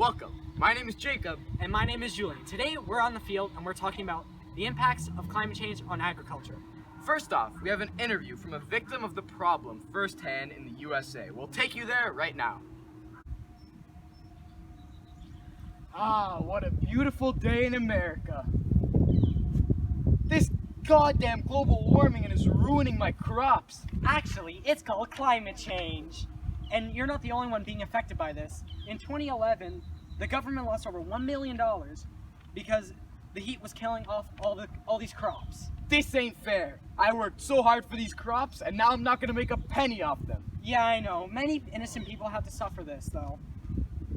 Welcome. My name is Jacob. And my name is Julian. Today we're on the field and we're talking about the impacts of climate change on agriculture. First off, we have an interview from a victim of the problem firsthand in the USA. We'll take you there right now. Ah, what a beautiful day in America. This goddamn global warming is ruining my crops. Actually, it's called climate change. And you're not the only one being affected by this. In 2011, the government lost over $1 million because the heat was killing off all these crops. This ain't fair. I worked so hard for these crops and now I'm not gonna make a penny off them. Yeah, I know. Many innocent people have to suffer this, though.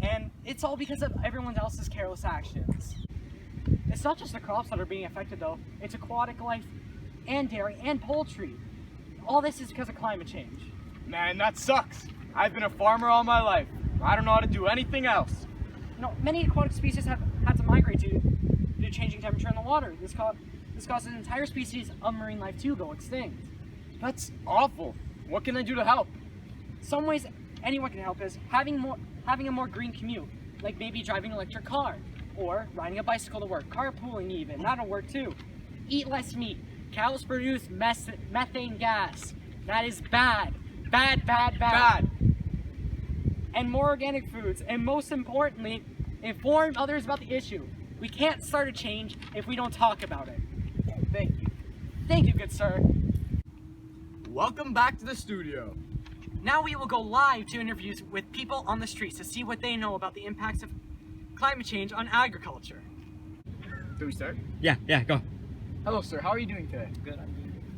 And it's all because of everyone else's careless actions. It's not just the crops that are being affected, though. It's aquatic life and dairy and poultry. All this is because of climate change. Man, that sucks. I've been a farmer all my life. I don't know how to do anything else. No, many aquatic species have had to migrate due to changing temperature in the water. This causes entire species of marine life to go extinct. That's awful. What can I do to help? Some ways anyone can help is having a more green commute, like maybe driving an electric car, or riding a bicycle to work, carpooling even, that'll work too. Eat less meat. Cows produce methane gas. That is bad. Bad, bad, bad. And more organic foods, and most importantly, inform others about the issue. We can't start a change if we don't talk about it. Thank you. Thank you, good sir. Welcome back to the studio. Now we will go live to interviews with people on the streets to see what they know about the impacts of climate change on agriculture. Do we start? Yeah, go. Hello, sir. How are you doing today? Good.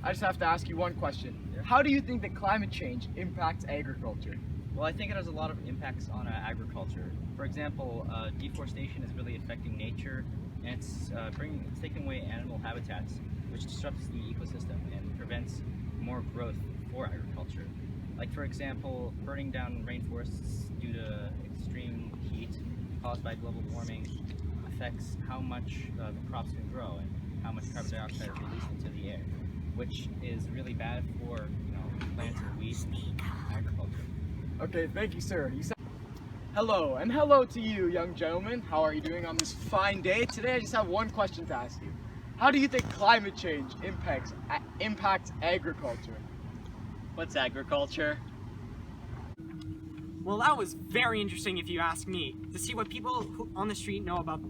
I just have to ask you one question. How do you think that climate change impacts agriculture? Well, I think it has a lot of impacts on agriculture. For example, deforestation is really affecting nature, and it's taking away animal habitats, which disrupts the ecosystem and prevents more growth for agriculture. Like, for example, burning down rainforests due to extreme heat caused by global warming affects how much the crops can grow and how much carbon dioxide is released into the air, which is really bad for plants and weeds and agriculture. Okay, thank you, sir. Hello, and hello to you, young gentlemen. How are you doing on this fine day? Today I just have one question to ask you. How do you think climate change impacts agriculture? What's agriculture? Well, that was very interesting if you ask me, to see what people on the street know about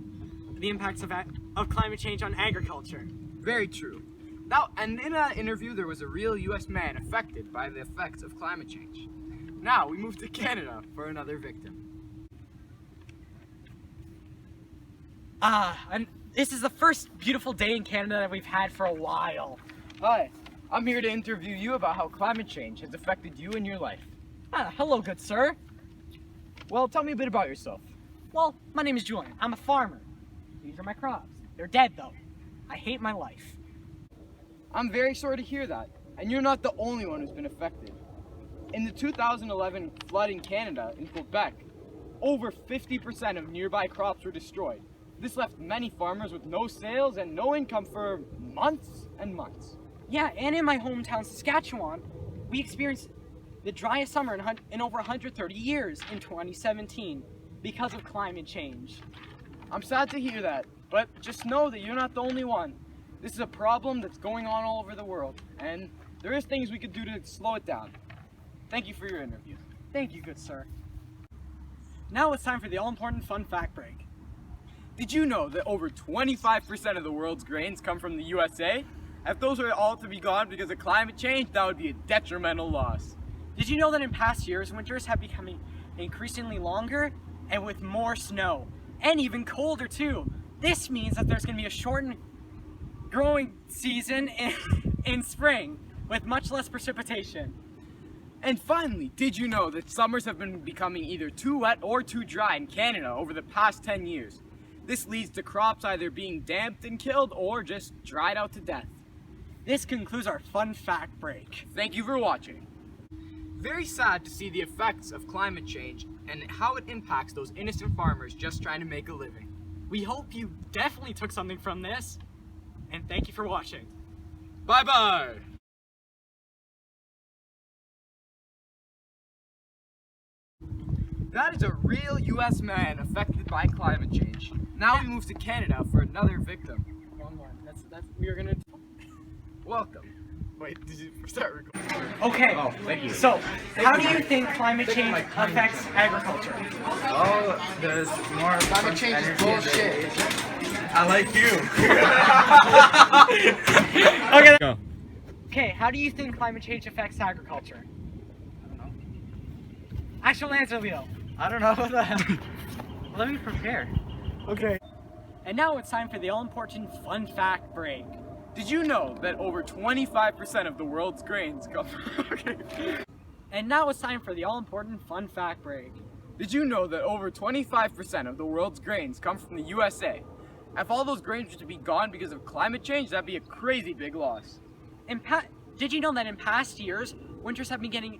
the impacts of climate change on agriculture. Very true. Now, and in an interview, there was a real US man affected by the effects of climate change. Now, we move to Canada for another victim. And this is the first beautiful day in Canada that we've had for a while. Hi, I'm here to interview you about how climate change has affected you and your life. Hello, good sir. Well, tell me a bit about yourself. Well, my name is Julian. I'm a farmer. These are my crops. They're dead, though. I hate my life. I'm very sorry to hear that, and you're not the only one who's been affected. In the 2011 flood in Canada, in Quebec, over 50% of nearby crops were destroyed. This left many farmers with no sales and no income for months and months. Yeah, and in my hometown, Saskatchewan, we experienced the driest summer in over 130 years in 2017 because of climate change. I'm sad to hear that, but just know that you're not the only one. This is a problem that's going on all over the world, and there is things we could do to slow it down. Thank you for your interview. Thank you, good sir. Now it's time for the all-important fun fact break. Did you know that over 25% of the world's grains come from the USA? If those were all to be gone because of climate change, that would be a detrimental loss. Did you know that in past years, winters have become increasingly longer and with more snow, and even colder too? This means that there's going to be a shortened growing season in spring with much less precipitation. And finally, did you know that summers have been becoming either too wet or too dry in Canada over the past 10 years? This leads to crops either being damped and killed or just dried out to death. This concludes our fun fact break. Thank you for watching. Very sad to see the effects of climate change and how it impacts those innocent farmers just trying to make a living. We hope you definitely took something from this, and thank you for watching. Bye-bye! That is a real U.S. man affected by climate change. Now we move to Canada for another victim. Wrong one. We are gonna. Welcome. Wait, did you start recording? Okay. Oh, thank you. So, how do you think climate change affects agriculture? Oh, there's more Climate change is bullshit. I like you. Okay. Go. Okay. How do you think climate change affects agriculture? Actual answer, Leo. I don't know what the hell. Let me prepare. Okay. And now it's time for the all-important fun fact break. Did you know that over 25% of the world's grains come from... And now it's time for the all-important fun fact break. Did you know that over 25% of the world's grains come from the USA? If all those grains were to be gone because of climate change, that'd be a crazy big loss. Did you know that in past years, winters have been getting